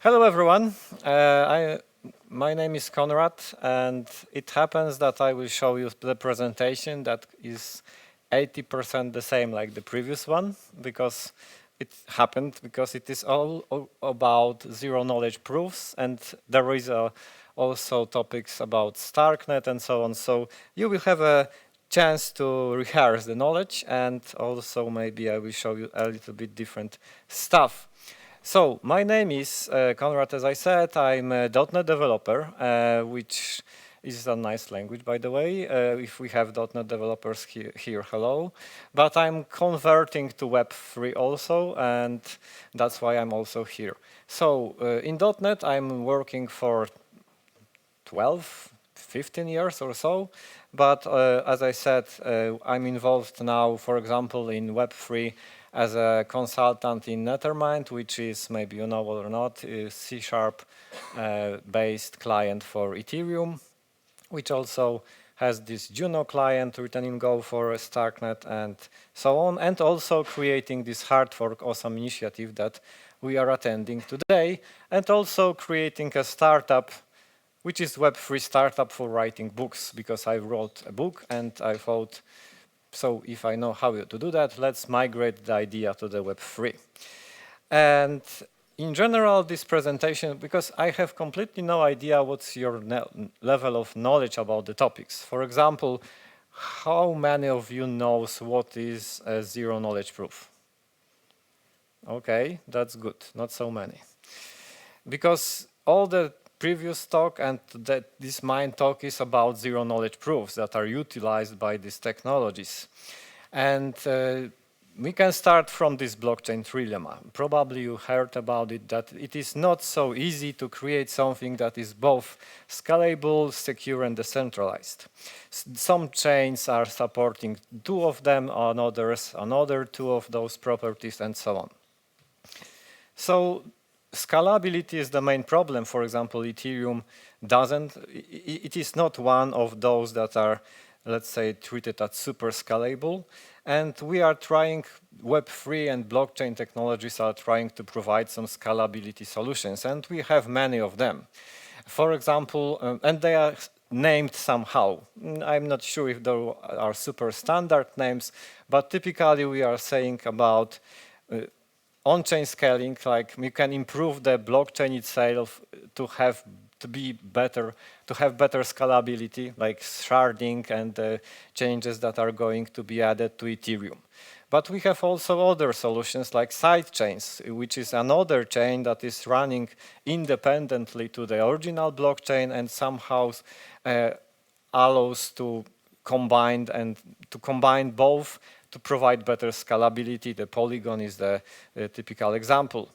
Hello everyone, my name is Konrad and it happens that I will show you the presentation that is 80% the same like the previous one because it happened because it is all about zero-knowledge proofs and there is also topics about Starknet and so on. So you will have a chance to rehearse the knowledge and also maybe I will show you a little bit different stuff. So, my name is Konrad, as I said. I'm a .NET developer, which is a nice language, by the way. If we have .NET developers here, hello. But I'm converting to Web3 also, and that's why I'm also here. So, in .NET, I'm working for 12, 15 years or so. But as I said, I'm involved now, for example, in Web3 as a consultant in Nethermind, which is, maybe you know or not, is C# based client for Ethereum, which also has this Juno client written in Go for Starknet and so on, and also creating this hard fork awesome initiative that we are attending today, and also creating a startup which is Web3 startup for writing books, because I wrote a book and I thought, so if I know how to do that, let's migrate the idea to the Web3. And in general, this presentation, because I have completely no idea what's your level of knowledge about the topics. For example, how many of you knows what is a zero-knowledge proof? Okay, that's good, not so many. Because all the previous talk and this main talk is about zero-knowledge proofs that are utilized by these technologies. And we can start from this blockchain trilemma. Probably you heard about it, that it is not so easy to create something that is both scalable, secure, and decentralized. Some chains are supporting 2 of them, others another 2 of those properties, and so on. So scalability is the main problem. For example, Ethereum doesn't, it is not one of those that are, let's say, treated as super scalable. And we are trying, Web3 and blockchain technologies are trying to provide some scalability solutions, and we have many of them. For example, and they are named somehow. I'm not sure if there are super standard names, but typically we are saying about on-chain scaling, like we can improve the blockchain itself to have better scalability, like sharding and changes that are going to be added to Ethereum. But we have also other solutions like sidechains, which is another chain that is running independently to the original blockchain and somehow allows to combine both to provide better scalability. The Polygon is the typical example.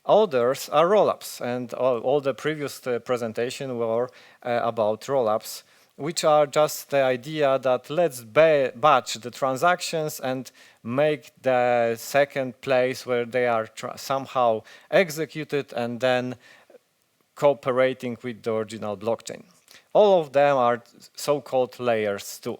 Others are rollups, and all the previous presentation were about rollups, which are just the idea that let's batch the transactions and make the second place where they are somehow executed and then cooperating with the original blockchain. All of them are so-called layers 2.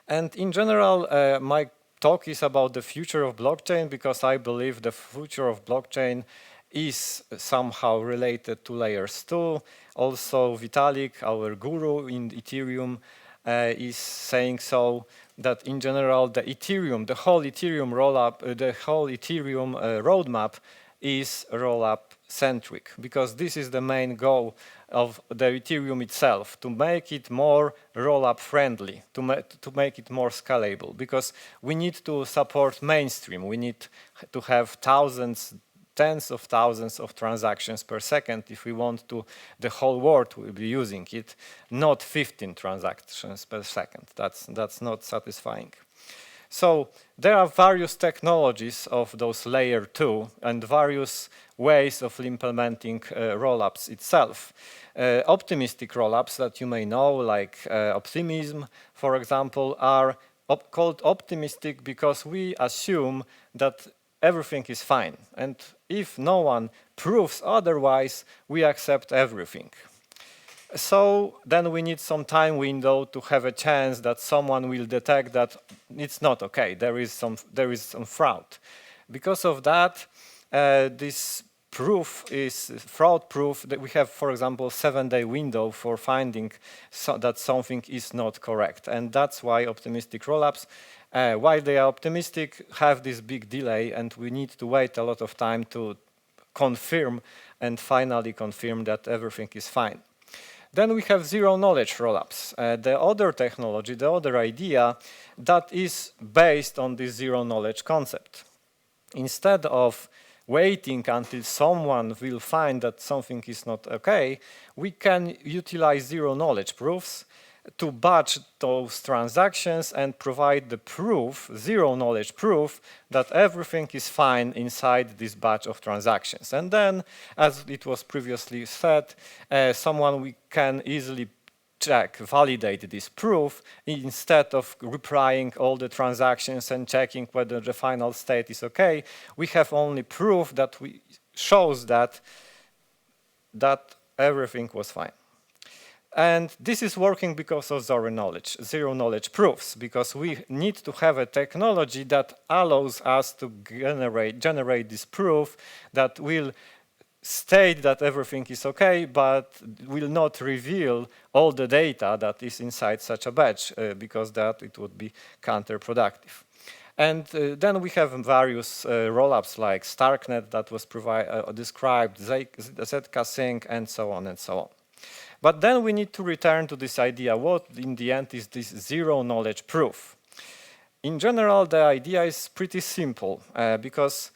And in general, my talk is about the future of blockchain, because I believe the future of blockchain is somehow related to layers 2. Also, Vitalik, our guru in Ethereum, is saying so, that in general the whole Ethereum roadmap is rollup centric, because this is the main goal of the Ethereum itself, to make it more rollup friendly, to make it more scalable, because we need to support mainstream. We need to have tens of thousands of transactions per second if we want to, the whole world will be using it, not 15 transactions per second. That's not satisfying. So there are various technologies of those layer 2 and various ways of implementing rollups itself. Optimistic rollups that you may know, like Optimism, for example, are called optimistic because we assume that everything is fine. And if no one proves otherwise, we accept everything. So then we need some time window to have a chance that someone will detect that it's not okay. There is some fraud. Because of that, this proof is fraud proof that we have, for example, 7-day window for finding that something is not correct. And that's why optimistic rollups, while they are optimistic, have this big delay, and we need to wait a lot of time to confirm and finally confirm that everything is fine. Then we have zero-knowledge rollups, the other technology, the other idea that is based on this zero-knowledge concept. Instead of waiting until someone will find that something is not okay, we can utilize zero-knowledge proofs to batch those transactions and provide the proof, zero-knowledge proof, that everything is fine inside this batch of transactions. And then, as it was previously said, we can easily check, validate this proof instead of replying all the transactions and checking whether the final state is okay. We have only proof that shows that everything was fine. And this is working because of zero-knowledge proofs, because we need to have a technology that allows us to generate this proof that will state that everything is okay, but will not reveal all the data that is inside such a batch, because that it would be counterproductive. And then we have various rollups like Starknet that was described, ZK Sync, and so on and so on. But then we need to return to this idea, what in the end is this zero-knowledge proof? In general, the idea is pretty simple, because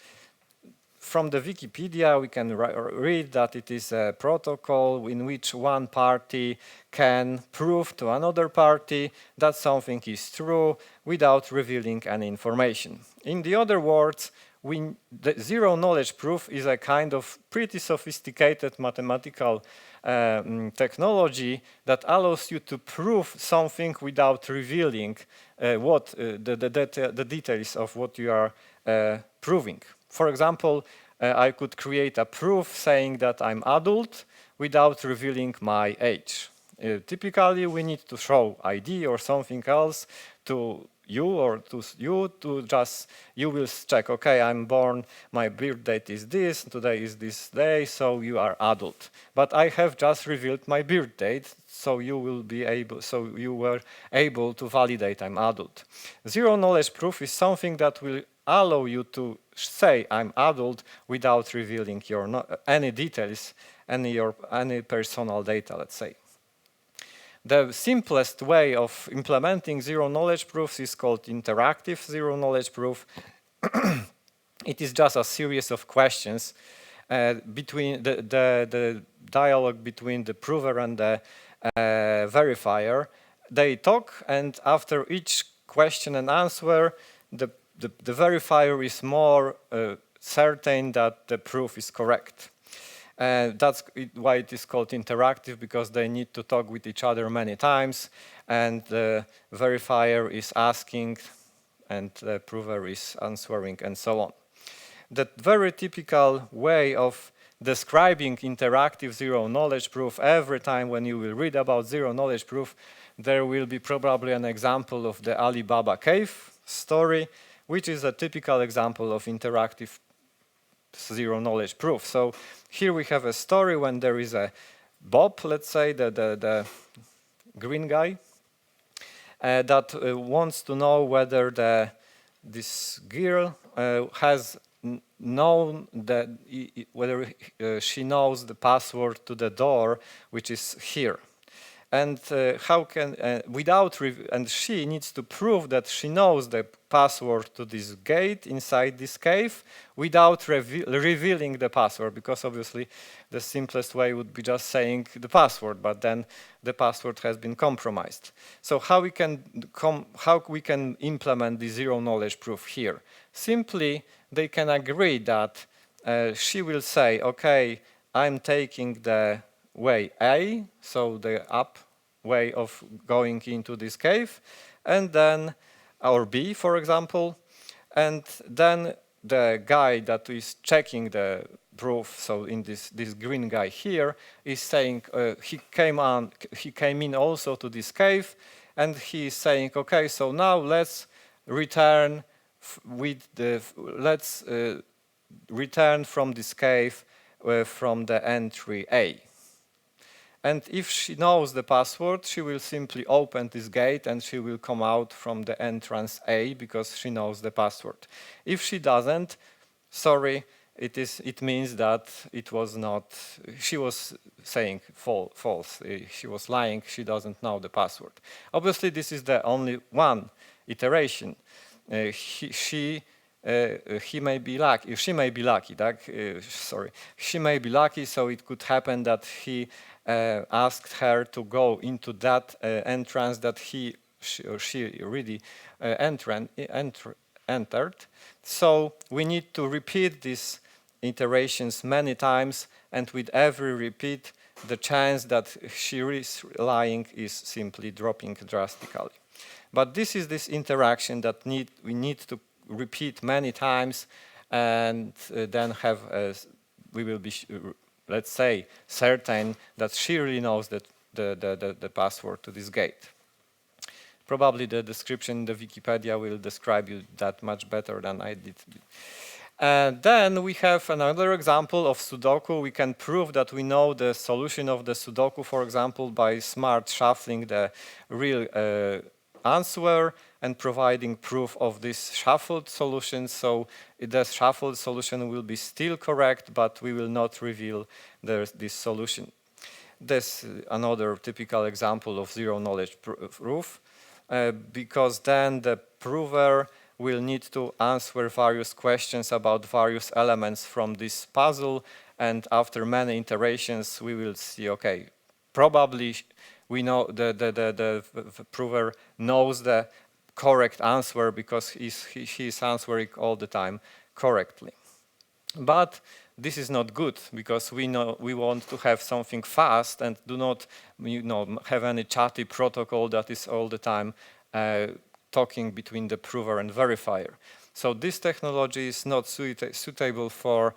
from the Wikipedia we can read that it is a protocol in which one party can prove to another party that something is true without revealing any information. In the other words, the zero-knowledge proof is a kind of pretty sophisticated mathematical technology that allows you to prove something without revealing the details of what you are proving. For example, I could create a proof saying that I'm adult without revealing my age. Typically, we need to show ID or something else to you or to you to just, you will check, okay, I'm born, my birth date is this, today is this day, so you are adult. But I have just revealed my birth date, so you were able to validate I'm adult. Zero-knowledge proof is something that will allow you to say I'm adult without revealing any details, any personal data, let's say. The simplest way of implementing zero-knowledge proofs is called interactive zero-knowledge proof. It is just a series of questions between the dialogue between the prover and the verifier. They talk, and after each question and answer, the verifier is more certain that the proof is correct. That's why it is called interactive, because they need to talk with each other many times, and the verifier is asking and the prover is answering, and so on. The very typical way of describing interactive zero-knowledge proof, every time when you will read about zero-knowledge proof, there will be probably an example of the Alibaba Cave story, which is a typical example of interactive zero-knowledge proof. So here we have a story when there is a Bob, let's say, the green guy, that wants to know whether this girl has known that whether she knows the password to the door, which is here. And how can, and she needs to prove that she knows the password to this gate inside this cave without revealing the password, because obviously the simplest way would be just saying the password, but then the password has been compromised. So how we can implement the zero-knowledge proof here? Simply, they can agree that she will say, okay, I'm taking the way A, so the up way of going into this cave, and then, or B, for example, and then the guy that is checking the proof, so in this green guy here, is saying he came in also to this cave, and he is saying, okay, so now let's return return from this cave from the entry A. And if she knows the password, she will simply open this gate and she will come out from the entrance A because she knows the password. If she doesn't, sorry, it means that it was not, she was saying false, she was lying, she doesn't know the password. Obviously, this is the only one iteration. He may be lucky, she may be lucky, sorry, she may be lucky, so it could happen that he asked her to go into that entrance that she really entered. So we need to repeat these iterations many times, and with every repeat, the chance that she is lying is simply dropping drastically. But this is this interaction that we need to repeat many times, and then have we will be let's say certain that she really knows that the password to this gate. Probably the description in the Wikipedia will describe you that much better than I did. And then we have another example of Sudoku. We can prove that we know the solution of the Sudoku, for example, by smart shuffling the real answer and providing proof of this shuffled solution. So the shuffled solution will be still correct, but we will not reveal this solution. This is another typical example of zero-knowledge proof, because then the prover will need to answer various questions about various elements from this puzzle, and after many iterations we will see, okay, probably we know the prover knows the correct answer because he's answering all the time correctly. But this is not good, because we know we want to have something fast and do not have any chatty protocol that is all the time talking between the prover and verifier. So this technology is not suitable for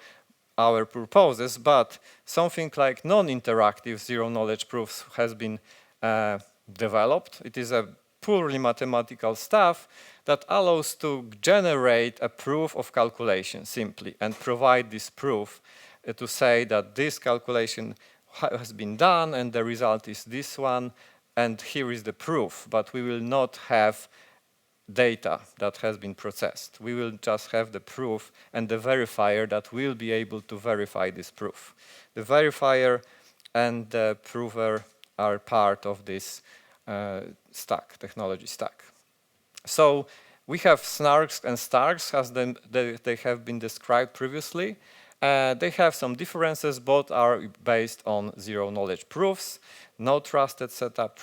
our purposes, but something like non-interactive zero-knowledge proofs has been developed. It is a purely mathematical stuff that allows to generate a proof of calculation simply and provide this proof to say that this calculation has been done and the result is this one, and here is the proof, but we will not have data that has been processed. We will just have the proof and the verifier that will be able to verify this proof. The verifier and the prover are part of this technology stack. So we have snarks and starks as they have been described previously. They have some differences. Both are based on zero-knowledge proofs. No trusted setup,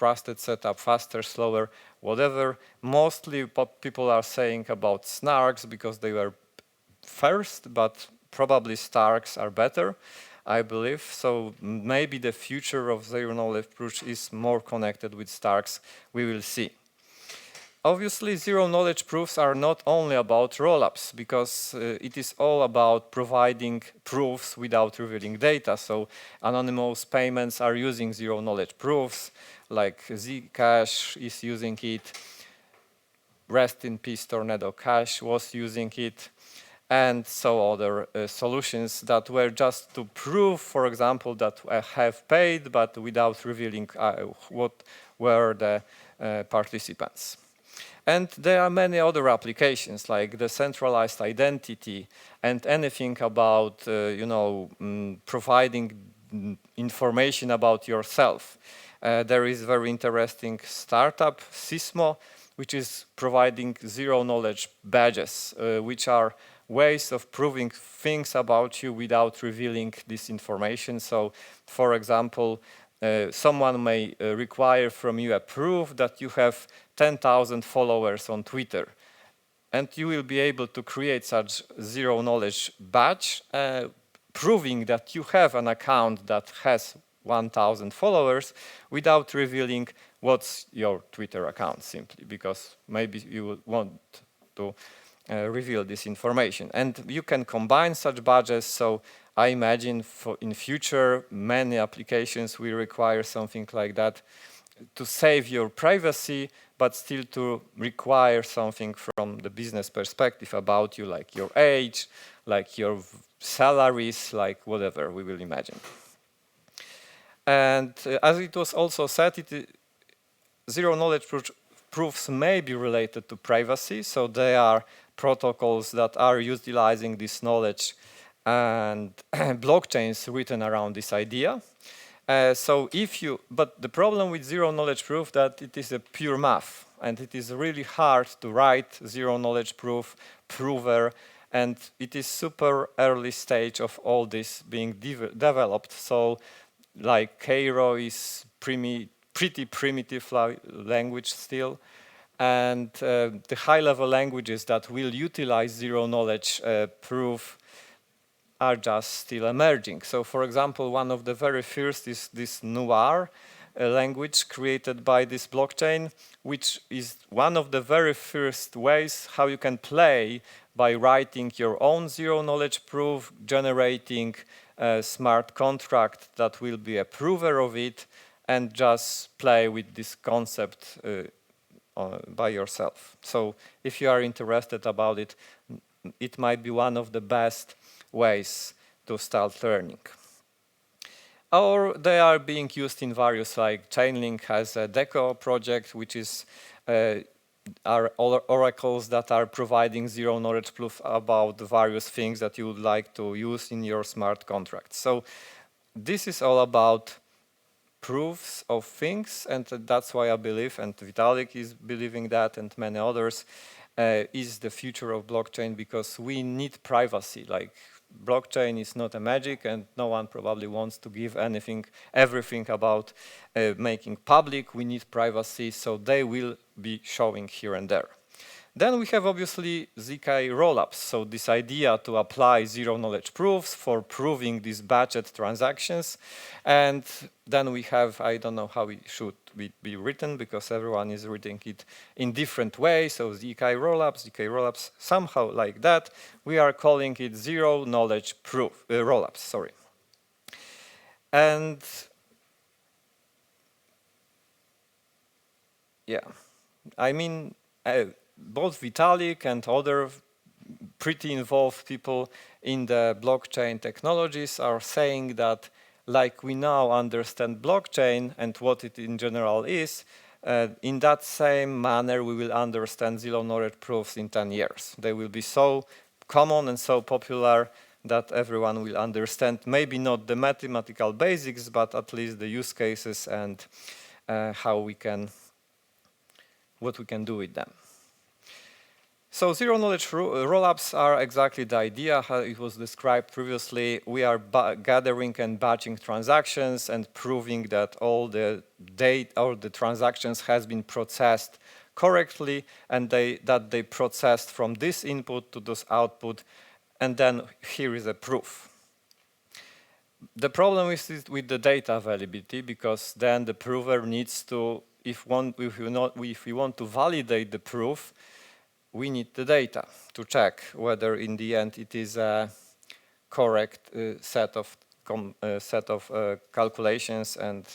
faster, slower, whatever. Mostly what people are saying about snarks because they were first, but probably starks are better, I believe. So maybe the future of zero-knowledge proofs is more connected with starks. We will see. Obviously, zero-knowledge proofs are not only about rollups, because it is all about providing proofs without revealing data. So anonymous payments are using zero-knowledge proofs, like Zcash is using it, Rest in Peace Tornado Cash was using it, and so other solutions that were just to prove, for example, that I have paid, but without revealing what were the participants. And there are many other applications like the centralized identity and anything about providing information about yourself. There is very interesting startup, Sysmo, which is providing zero-knowledge badges, which are ways of proving things about you without revealing this information. So, for example, someone may require from you a proof that you have 10,000 followers on Twitter. And you will be able to create such zero-knowledge badge, proving that you have an account that has 1,000 followers without revealing what's your Twitter account, simply because maybe you would want to reveal this information. And you can combine such badges, so I imagine in future many applications will require something like that to save your privacy, but still to require something from the business perspective about you, like your age, like your salaries, like whatever we will imagine. And as it was also said, zero-knowledge proofs may be related to privacy, so they are protocols that are utilizing this knowledge and blockchains written around this idea. But the problem with zero-knowledge proof that it is a pure math, and it is really hard to write zero-knowledge proof, prover, and it is super early stage of all this being developed. So, like Cairo is pretty primitive language still, and the high-level languages that will utilize zero-knowledge proof are just still emerging. So, for example, one of the very first is this Noir language created by this blockchain, which is one of the very first ways how you can play by writing your own zero-knowledge proof, generating a smart contract that will be a prover of it, and just play with this concept by yourself. So if you are interested about it, it might be one of the best ways to start learning. Or they are being used in various, like Chainlink has a ZK project, which is are oracles that are providing zero-knowledge proof about the various things that you would like to use in your smart contracts. So this is all about proofs of things, and that's why I believe, and Vitalik is believing that, and many others, is the future of blockchain, because we need privacy. Like, blockchain is not a magic, and no one probably wants to give everything about making public. We need privacy, so they will be showing here and there. Then we have obviously ZK Rollups, so this idea to apply zero-knowledge proofs for proving these batched transactions. And then we have, I don't know how it should be written, because everyone is reading it in different ways, so ZK Rollups, somehow like that. We are calling it zero-knowledge proof, Rollups, sorry. And yeah, I mean, both Vitalik and other pretty involved people in the blockchain technologies are saying that, like we now understand blockchain and what it in general is, in that same manner we will understand zero-knowledge proofs in 10 years. They will be so common and so popular that everyone will understand, maybe not the mathematical basics, but at least the use cases and what we can do with them. So zero-knowledge rollups are exactly the idea, how it was described previously. We are gathering and batching transactions and proving that all the data or the transactions has been processed correctly, and that they processed from this input to this output, and then here is a proof. The problem is with the data availability, because then the prover needs to, if we want to validate the proof, we need the data to check whether in the end it is a correct set of calculations and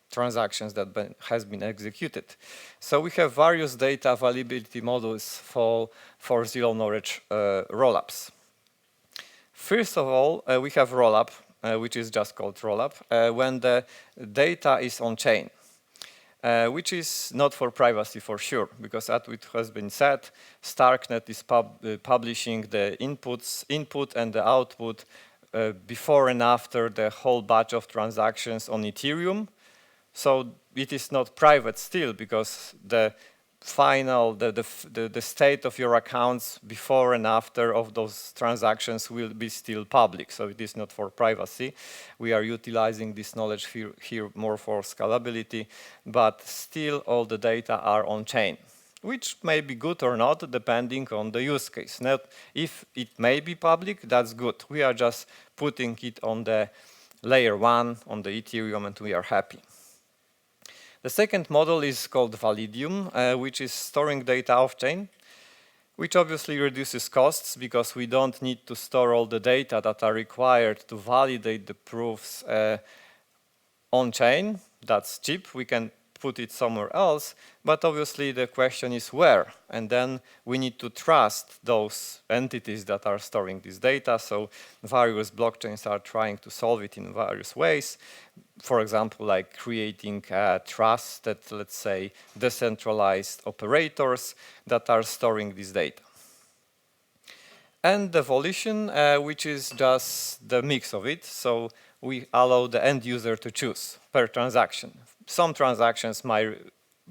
transactions that has been executed. So we have various data availability models for zero-knowledge rollups. First of all, we have rollup, which is just called rollup, when the data is on chain. Which is not for privacy for sure, because as it has been said, Starknet is publishing the input and the output before and after the whole batch of transactions on Ethereum. So it is not private still, because the final, the state of your accounts before and after of those transactions will be still public. So it is not for privacy. We are utilizing this knowledge here more for scalability, but still all the data are on chain, which may be good or not, depending on the use case. Now, if it may be public, that's good. We are just putting it on the layer 1 on the Ethereum, and we are happy. The second model is called Validium, which is storing data off-chain, which obviously reduces costs, because we don't need to store all the data that are required to validate the proofs on-chain. That's cheap. We can put it somewhere else, but obviously the question is where, and then we need to trust those entities that are storing this data, so various blockchains are trying to solve it in various ways. For example, like creating trusted, let's say, decentralized operators that are storing this data. And devolution, which is just the mix of it, so we allow the end user to choose per transaction. Some transactions might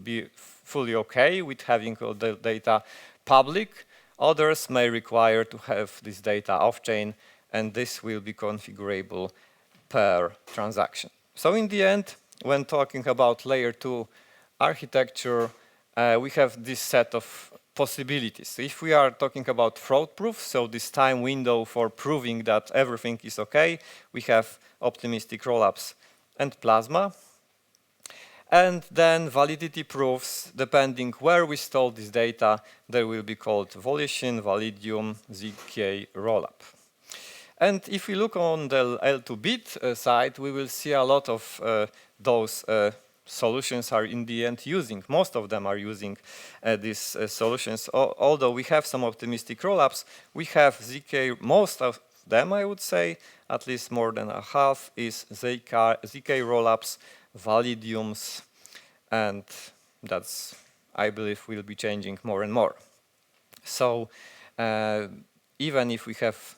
be fully okay with having all the data public, others may require to have this data off-chain, and this will be configurable per transaction. So in the end, when talking about layer 2 architecture, we have this set of possibilities. If we are talking about fraud proof, so this time window for proving that everything is okay, we have optimistic rollups and plasma. And then validity proofs, depending where we store this data, they will be called Volition, Validium, ZK Rollup. And if we look on the L2-bit side, we will see a lot of those solutions are in the end using. Most of them are using these solutions. Although we have some optimistic rollups, we have ZK, most of them I would say, at least more than a half is ZK rollups, Validiums, and that's, I believe, will be changing more and more. So even if we have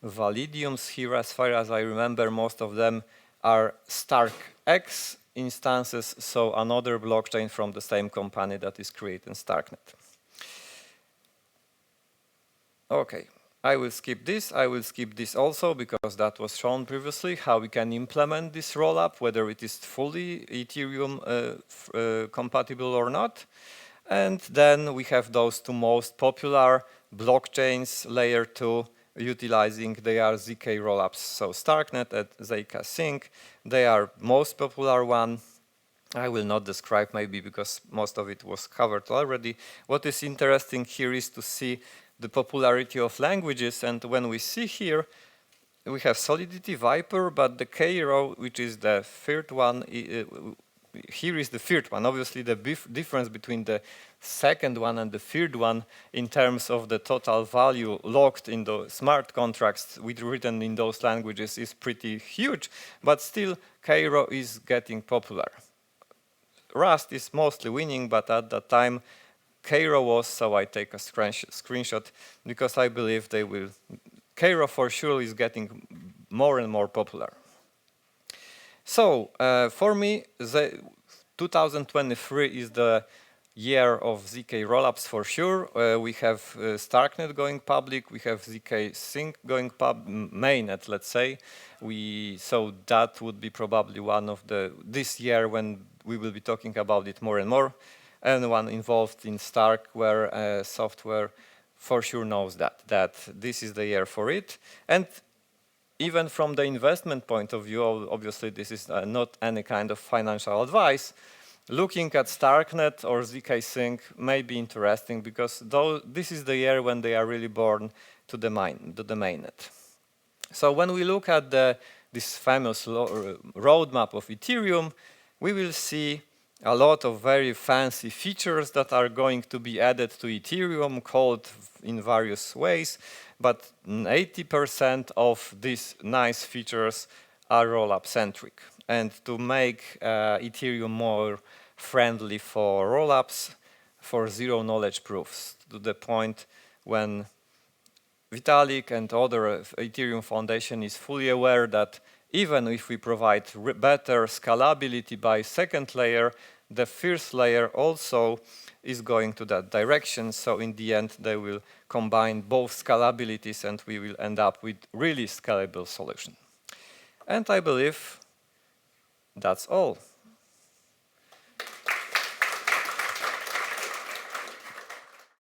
Validiums here, as far as I remember, most of them are StarkX instances, so another blockchain from the same company that is creating Starknet. Okay, I will skip this. I will skip this also because that was shown previously, how we can implement this rollup, whether it is fully Ethereum compatible or not. And then we have those two most popular blockchains, layer 2, utilizing, they are ZK rollups. So Starknet and ZK Sync, they are most popular one. I will not describe maybe because most of it was covered already. What is interesting here is to see the popularity of languages, and when we see here, we have Solidity, Viper, but the K-row, which is the third one, here is the third one. Obviously the difference between the second one and the third one in terms of the total value locked in the smart contracts written in those languages is pretty huge, but still K-row is getting popular. Rust is mostly winning, but at that time K-row was, so I take a screenshot because I believe they will, K-row for sure is getting more and more popular. So for me, 2023 is the year of ZK rollups for sure. We have Starknet going public, we have ZK Sync going mainnet, let's say. So that would be probably one of this year when we will be talking about it more and more. Anyone involved in Starkware software for sure knows that this is the year for it. And even from the investment point of view, obviously this is not any kind of financial advice, looking at Starknet or ZK Sync may be interesting because this is the year when they are really born to the mainnet. So when we look at this famous roadmap of Ethereum, we will see a lot of very fancy features that are going to be added to Ethereum, called in various ways, but 80% of these nice features are rollup centric. And to make Ethereum more friendly for rollups, for zero-knowledge proofs, to the point when Vitalik and other Ethereum Foundation is fully aware that even if we provide better scalability by second layer, the first layer also is going to that direction. So in the end, they will combine both scalabilities and we will end up with really scalable solution. And I believe that's all.